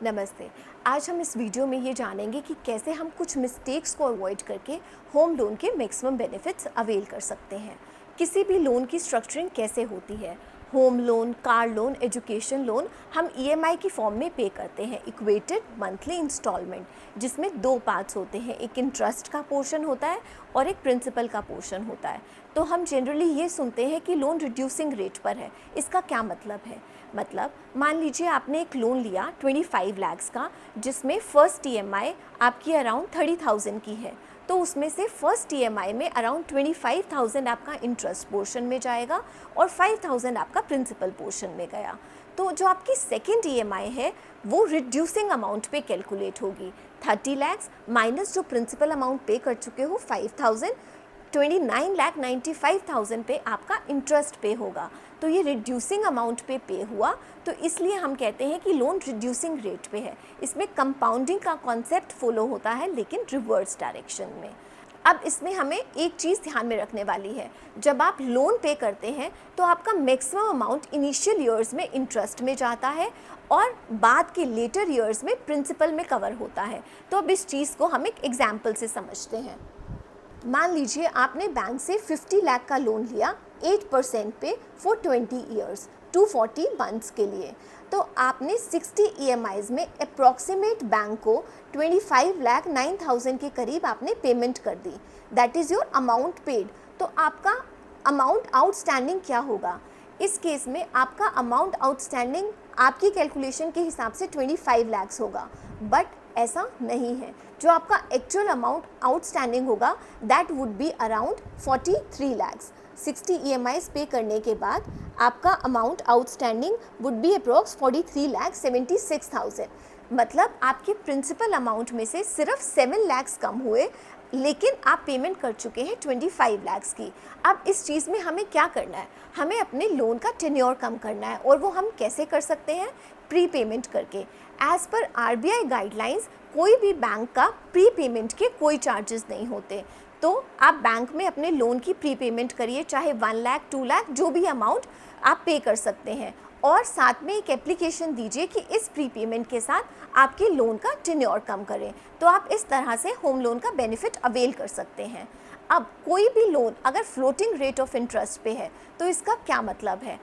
नमस्ते। आज हम इस वीडियो में ये जानेंगे कि कैसे हम कुछ मिस्टेक्स को अवॉइड करके होम लोन के मैक्सिमम बेनिफिट्स अवेल कर सकते हैं। किसी भी लोन की स्ट्रक्चरिंग कैसे होती है। Home loan, car loan, education loan हम ईएमआई की फॉर्म में पे करते हैं, इक्वेटेड मंथली इंस्टॉलमेंट, जिसमें दो पार्ट्स होते हैं, एक इंटरेस्ट का पोर्शन होता है और एक प्रिंसिपल का पोर्शन होता है। तो हम जनरली ये सुनते हैं कि लोन रिड्यूसिंग रेट पर है। इसका क्या मतलब है? मतलब मान लीजिए आपने एक लोन लिया 25 लाख का, जिसमें फ़र्स्ट ईएमआई आपकी अराउंड 30,000 की है। तो उसमें से फ़र्स्ट ईएमआई में अराउंड 25,000 आपका इंटरेस्ट पोर्शन में जाएगा और 5,000 आपका प्रिंसिपल पोर्शन में गया। तो जो आपकी सेकेंड ईएमआई है वो रिड्यूसिंग अमाउंट पे कैलकुलेट होगी। 30 लाख माइनस जो प्रिंसिपल अमाउंट पे कर चुके हो 5,000, 29,95,000 पे आपका इंटरेस्ट पे होगा। तो ये रिड्यूसिंग अमाउंट पे हुआ, तो इसलिए हम कहते हैं कि लोन रिड्यूसिंग रेट पे है। इसमें कंपाउंडिंग का कॉन्सेप्ट फॉलो होता है, लेकिन रिवर्स डायरेक्शन में। अब इसमें हमें एक चीज़ ध्यान में रखने वाली है, जब आप लोन पे करते हैं तो आपका मैक्सिमम अमाउंट इनिशियल ईयर्स में इंटरेस्ट में जाता है और बाद के लेटर ईयर्स में प्रिंसिपल में कवर होता है। तो अब इस चीज़ को हम एक एग्जाम्पल से समझते हैं। मान लीजिए आपने बैंक से 50 लाख का लोन लिया 8% पे फॉर 20 ईयर्स 240 मंथ्स के लिए। तो आपने 60 ईएमआईज़ में अप्रॉक्सीमेट बैंक को 25,09,000 के करीब आपने पेमेंट कर दी। That is your amount paid. तो आपका अमाउंट आउटस्टैंडिंग क्या होगा? इस केस में आपका अमाउंट आउटस्टैंडिंग आपकी कैलकुलेशन के हिसाब से 25 लाख होगा, बट ऐसा नहीं है। जो आपका एक्चुअल अमाउंट आउटस्टैंडिंग होगा that would be around 43 lakh. 60 EMIs पे करने के बाद आपका amount outstanding would be approx 43,76,000। मतलब आपके प्रिंसिपल अमाउंट में से सिर्फ 7 लाख कम हुए, लेकिन आप पेमेंट कर चुके हैं 25 लाख की। अब इस चीज़ में हमें क्या करना है? हमें अपने लोन का टेन्योर कम करना है, और वो हम कैसे कर सकते हैं? प्री पेमेंट करके। एज़ पर आरबीआई गाइडलाइंस कोई भी बैंक का प्री पेमेंट के कोई चार्जेस नहीं होते। तो आप बैंक में अपने लोन की प्री पेमेंट करिए, चाहे 1 लाख 2 लाख जो भी अमाउंट आप पे कर सकते हैं, और साथ में एक एप्लीकेशन दीजिए कि इस प्री पेमेंट के साथ आपके लोन का टेन्योर कम करें। तो आप इस तरह से होम लोन का बेनिफिट अवेल कर सकते हैं। अब कोई भी लोन अगर फ्लोटिंग रेट ऑफ इंटरेस्ट पे है तो इसका क्या मतलब है?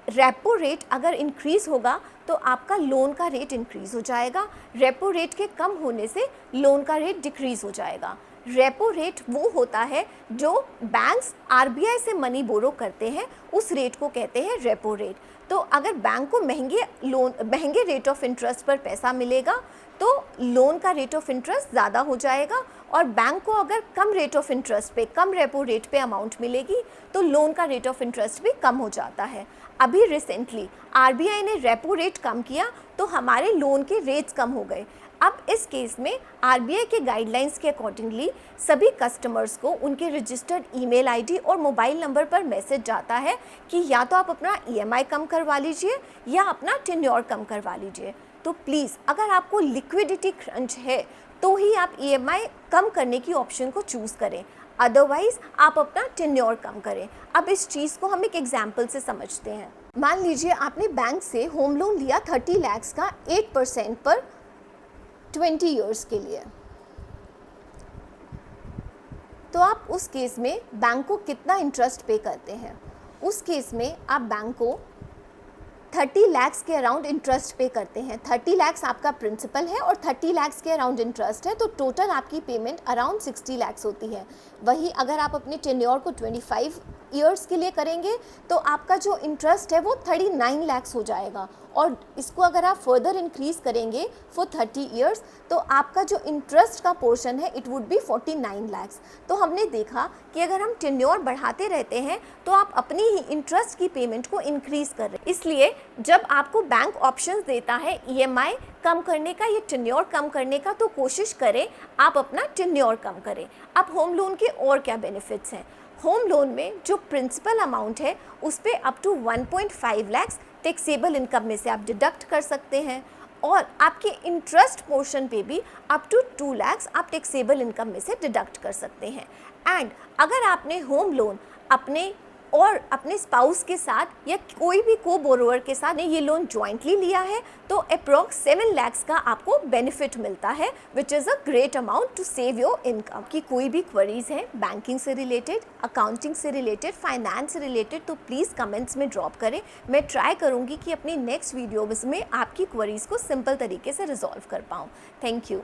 रेपो रेट अगर इंक्रीज़ होगा तो आपका लोन का रेट इंक्रीज़ हो जाएगा। रेपो रेट के कम होने से लोन का रेट डिक्रीज़ हो जाएगा। रेपो रेट वो होता है जो बैंक्स आरबीआई से मनी बोरो करते हैं, उस रेट को कहते हैं रेपो रेट। तो अगर बैंक को महंगे रेट ऑफ इंटरेस्ट पर पैसा मिलेगा तो लोन का रेट ऑफ इंटरेस्ट ज़्यादा हो जाएगा, और बैंक को अगर कम रेट ऑफ इंटरेस्ट पे, कम रेपो रेट पे अमाउंट मिलेगी तो लोन का रेट ऑफ इंटरेस्ट भी कम हो जाता है। अभी रिसेंटली आरबीआई ने रेपो रेट कम किया तो हमारे लोन के रेट्स कम हो गए। अब इस केस में आरबीआई के गाइडलाइंस के अकॉर्डिंगली सभी कस्टमर्स को उनके रजिस्टर्ड ईमेल आईडी और मोबाइल नंबर पर मैसेज जाता है कि या तो आप अपना ईएमआई कम करवा लीजिए या अपना टेन्योर कम करवा लीजिए। तो प्लीज़ अगर आपको लिक्विडिटी क्रंच है तो ही आप ईएमआई कम करने की ऑप्शन को चूज़ करें, अदरवाइज़ आप अपना टेन्योर कम करें। अब इस चीज़ को हम एक एग्जाम्पल से समझते हैं। मान लीजिए आपने बैंक से होम लोन लिया 30 लाख का 8% पर 20 ईयर्स के लिए। तो आप उस केस में बैंक को कितना इंटरेस्ट पे करते हैं? उस केस में आप बैंक को 30 लाख के अराउंड इंटरेस्ट पे करते हैं। 30 लाख आपका प्रिंसिपल है और 30 लाख के अराउंड इंटरेस्ट है, तो टोटल आपकी पेमेंट अराउंड 60 लाख होती है। वही अगर आप अपने टेन्योर को 25 ईयर्स के लिए करेंगे तो आपका जो इंटरेस्ट है वो 39 लाख हो जाएगा, और इसको अगर आप फर्दर इंक्रीज़ करेंगे फॉर 30 ईयर्स तो आपका जो इंटरेस्ट का पोर्शन है इट वुड बी 49 लाख। तो हमने देखा कि अगर हम टेन्योर बढ़ाते रहते हैं तो आप अपनी ही इंटरेस्ट की पेमेंट को इंक्रीज़ कर रहे हैं। इसलिए जब आपको बैंक ऑप्शंस देता है ईएमआई कम करने का या टेन्योर कम करने का, तो कोशिश करें आप अपना टेन्योर कम करें। अब होम लोन के और क्या बेनिफिट्स हैं? होम लोन में जो प्रिंसिपल अमाउंट है उस पर up to 1.5 lakh taxable income में से आप डिडक्ट कर सकते हैं, और आपके इंटरेस्ट पोर्शन पे भी अप टू 2 लाख आप टैक्सेबल इनकम में से डिडक्ट कर सकते हैं। एंड अगर आपने होम लोन अपने और अपने स्पाउस के साथ या कोई भी को बोरोवर के साथ ने ये लोन जॉइंटली लिया है तो अप्रॉक्स 7 lakhs का आपको बेनिफिट मिलता है, which is a great amount to save your income. की कोई भी क्वेरीज हैं बैंकिंग से रिलेटेड, अकाउंटिंग से रिलेटेड, फाइनेंस से रिलेटेड, तो प्लीज़ कमेंट्स में ड्रॉप करें। मैं ट्राई करूँगी कि अपनी नेक्स्ट वीडियोज़ में आपकी क्वेरीज को सिंपल तरीके से रिजॉल्व कर पाऊँ। Thank you.